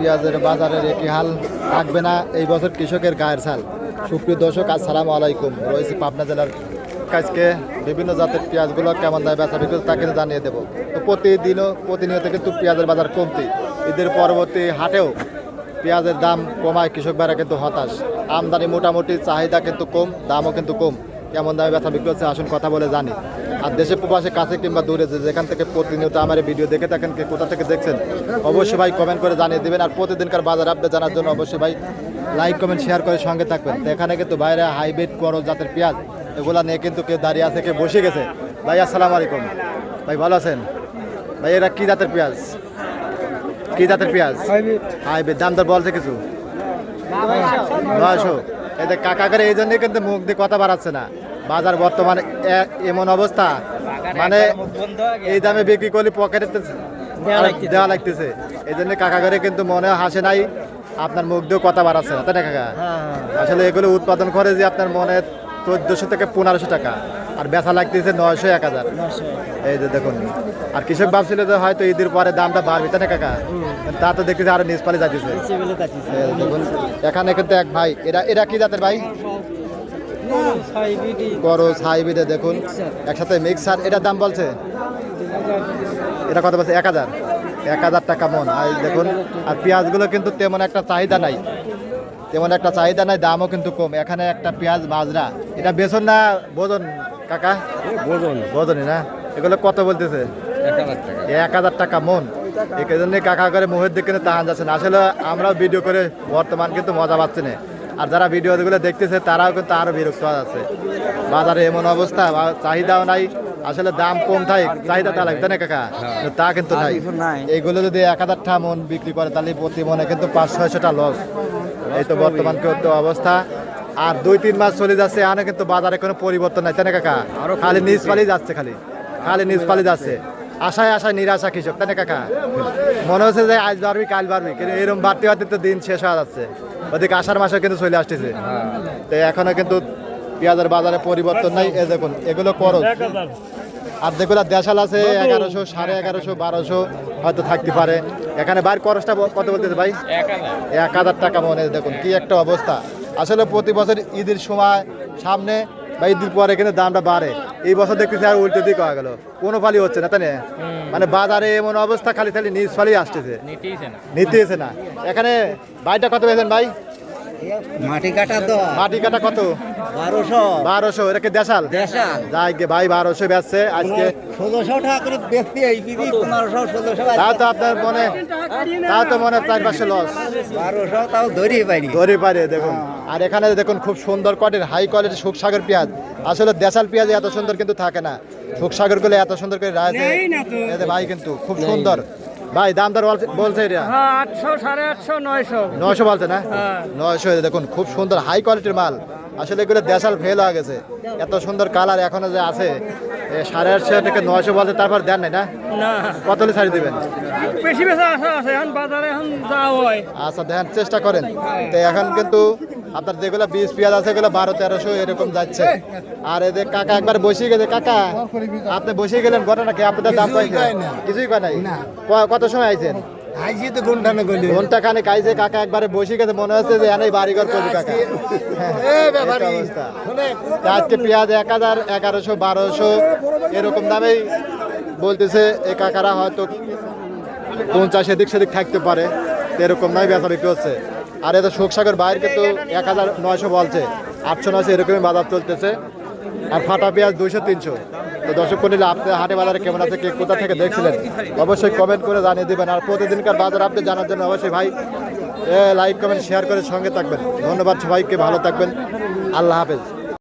পেঁয়াজের বাজারের একই হাল থাকবে না এই বছর কৃষকের গায়ের ছাল। সুপ্রিয় দর্শক, আসসালামু আলাইকুম। রয়েছে পাবনা জেলার কাজকে বিভিন্ন জাতের পেঁয়াজগুলো কেমন দামে বেচা বিক্রি তা কিন্তু জানিয়ে দেবো। তো প্রতিনিয়ত কিন্তু পেঁয়াজের বাজার কমতি, ঈদের পরবর্তী হাটেও পেঁয়াজের দাম কমায় কৃষক ভাইরা কিন্তু হতাশ। আমদানি মোটামুটি, চাহিদা কিন্তু কম, দামও কিন্তু কম। কেমন দামে বেচা বিক্রি হচ্ছে আসুন কথা বলে জানি। আর দেশে প্রবাসে কাছে কিংবা দূরে যেখান থেকে প্রতিনিয়ত আমার এই ভিডিও দেখে থাকেন, কোথা থেকে দেখছেন অবশ্যই ভাই কমেন্ট করে জানিয়ে দেবেন। আর প্রতিদিনকার বাজার আপডেট জানার জন্য অবশ্যই ভাই লাইক কমেন্ট শেয়ার করে সঙ্গে থাকবেন। তো এখানে কিন্তু বাইরে হাইব্রিড করো জাতের পেঁয়াজ এগুলা নিয়ে কিন্তু কেউ দাঁড়িয়ে আছে, কেউ বসে গেছে। ভাই আসসালামু আলাইকুম। ভাই ভালো আছেন? ভাই এরা কি জাতের পেঁয়াজ? কি জাতের পেঁয়াজ? হাইব্রিড। দাম দর বলছে কিছু? 900। এদের কাকা করে এই জন্যই কিন্তু মুখ দিয়ে কথা বাড়াচ্ছে না। বাজার বর্তমানে এমন অবস্থা, মানে এই দামে বিক্রি করলে পকেটে দেওয়া লাগতেছে। এই জন্য কাকা করে কিন্তু মনে হাসে নাই, আপনার মুখ দিয়েও কথা বাড়াচ্ছে না, তাই না কাকা? আসলে এগুলো উৎপাদন করে যে আপনার মনে 1400 থেকে 1500 টাকা, আর বেচা লাগতেছে 900 1000। এই যে দেখুন, আর কৃষক ভাবছিল যে হয়তো ঈদের পরে দামটা বাড়বে, তাই না কাকা? তা তো দেখতেছে আরো নিচ পালে যাচ্ছে। দেখুন এখানে কিন্তু এক ভাই, এরা কি জাতের ভাই? করস হাইব্রিডে। দেখুন একসাথে মিক্সার, এটার দাম বলছে, এটা কত বলছে? 1000 টাকা মন। আর দেখুন, আর পেঁয়াজগুলো কিন্তু তেমন একটা চাহিদা নাই, দামও কিন্তু কম। এখানে একটা পেঁয়াজ মাজরা, এটা বেসন না বোজন কাকা? বোজনই না। এগুলো কত বলতেছে? 1000 টাকা মন। এই জন্য কাকা করে মুহের দিকে তাহান যাচ্ছে না। আসলে আমরাও ভিডিও করে বর্তমান কিন্তু মজা পাচ্ছি না, আর যারা ভিডিওগুলো দেখতেছে তারাও কিন্তু আরো বিরক্ত আছে। বাজারে এমন অবস্থা, চাহিদাও নাই। আসলে দাম কম থাকে, চাহিদা তা লাগবে না কাকা? তা কিন্তু নাই। এইগুলো যদি 1000 টাকা মন বিক্রি করে তাহলে প্রতি মনে কিন্তু 500-600 টাকা লস। এই তো বর্তমান কিন্তু অবস্থা। আর 2-3 মাস চলে যাচ্ছে, আনে কিন্তু বাজারে কোনো পরিবর্তন নাই, তাই না কাকা? খালি নিচ পালি যাচ্ছে, খালি নিচ পালি যাচ্ছে। আশায় নিরাশা কৃষক, তাই না কাকা? মনে হচ্ছে যে আজ বাড়বি কাল বাড়বি, কিন্তু এরকম বাড়তে তো দিন শেষ হয়ে যাচ্ছে। ওদিকে আষাঢ় মাসে কিন্তু চলে আসতেছে। তো এখনো কিন্তু পেঁয়াজের বাজারে পরিবর্তন নাই। এ দেখুন এগুলো করজ, আর যেগুলো দেশাল আছে 1100, 1150, 1200 হয়তো থাকতে পারে। এখানে বাইর করজটা কত বলতেছে ভাই? 1000 টাকা মনে। দেখুন কি একটা অবস্থা। আসলে প্রতি বছর ঈদের সময় সামনে বা ঈদের পরে কিন্তু দামটা বাড়ে। এই বছর দেখতেছি আর উল্টো দিক হয়ে গেল, কোনো ফালি হচ্ছে না, তাই না? মানে বাজারে এমন অবস্থা, খালি নিজ ফালি আসতেছে, নিতেছে না। এখানে বাইটা কত পেয়েছেন ভাই? মাটি কাটা কত? 1200। এটা কি দেশাল? যাই গে ভাই, 1200 বেচছে আজকে। 1600 টাকা করে বেচতে এই বিধি 1500-1600। তাও তো আপনার মনে 4-500 লস। 1200 তাও ধরি পারি। দেখুন, আর এখানে দেখুন খুব সুন্দর কোয়ালিটির হাই কোয়ালিটির সুখসাগর পেঁয়াজ। আসলে দেশাল পেঁয়াজ এত সুন্দর কিন্তু থাকে না, সুখসাগর গুলো এত সুন্দর করে রাখছে ভাই, কিন্তু খুব সুন্দর। ভাই দাম দর বলছে এটা 800, 850, 900 বলছে না? 900। দেখুন খুব সুন্দর হাই কোয়ালিটির মাল। আসলে এগুলো দেশাল ফেল হয়ে গেছে, এত সুন্দর কালার এখনো যে আছে। 850 থেকে 900 বলছে, তারপর দেন নাই না? কত হলে ছাড়ি দিবেন? বেশি বেশি আশা আছে, এখন বাজারে এখন যা হয়। আচ্ছা দেখেন, চেষ্টা করেন। তো এখন কিন্তু আপনার যেগুলো 20 পেঁয়াজ আছে এগুলো 1200-1300 এরকম যাচ্ছে। আর এদের কাকা একবার বসে গেছে। কাকা আপনি বসে গেলেন, ঘটনা কি? আপনাদের দাম পাইছে? কিছুই কয় নাই। কত সময় আইছেন? ঘন্টা খানেক আইছে। কাকা একবারে বসে গেছে, মনে হচ্ছে যে এনে বাড়িঘর করবি কাকা। অবস্থা। আজকে পেঁয়াজ 1000, 1100, 1200 এরকম দামেই বলতেছে এই কাকারা। হয়তো 50 এদিক সেদিক থাকতে পারে, এরকম নয় বেচা বিক্রি হচ্ছে। আর এটা সুখসাগর বাইরে কিন্তু 1900 বলছে, 800-900 এরকমই বাজার চলতেছে। আর ফাটা পেঁয়াজ 200-300। তো দর্শক নিলে আপনার হাটে বাজারে কেমন আছে, কে কোথা থেকে দেখছিলেন অবশ্যই কমেন্ট করে জানিয়ে দেবেন। আর প্রতিদিনকার বাজার আপনি জানার জন্য অবশ্যই ভাই লাইক কমেন্ট শেয়ার করে সঙ্গে থাকবেন। ধন্যবাদ সবাইকে, ভালো থাকবেন, আল্লাহ হাফেজ।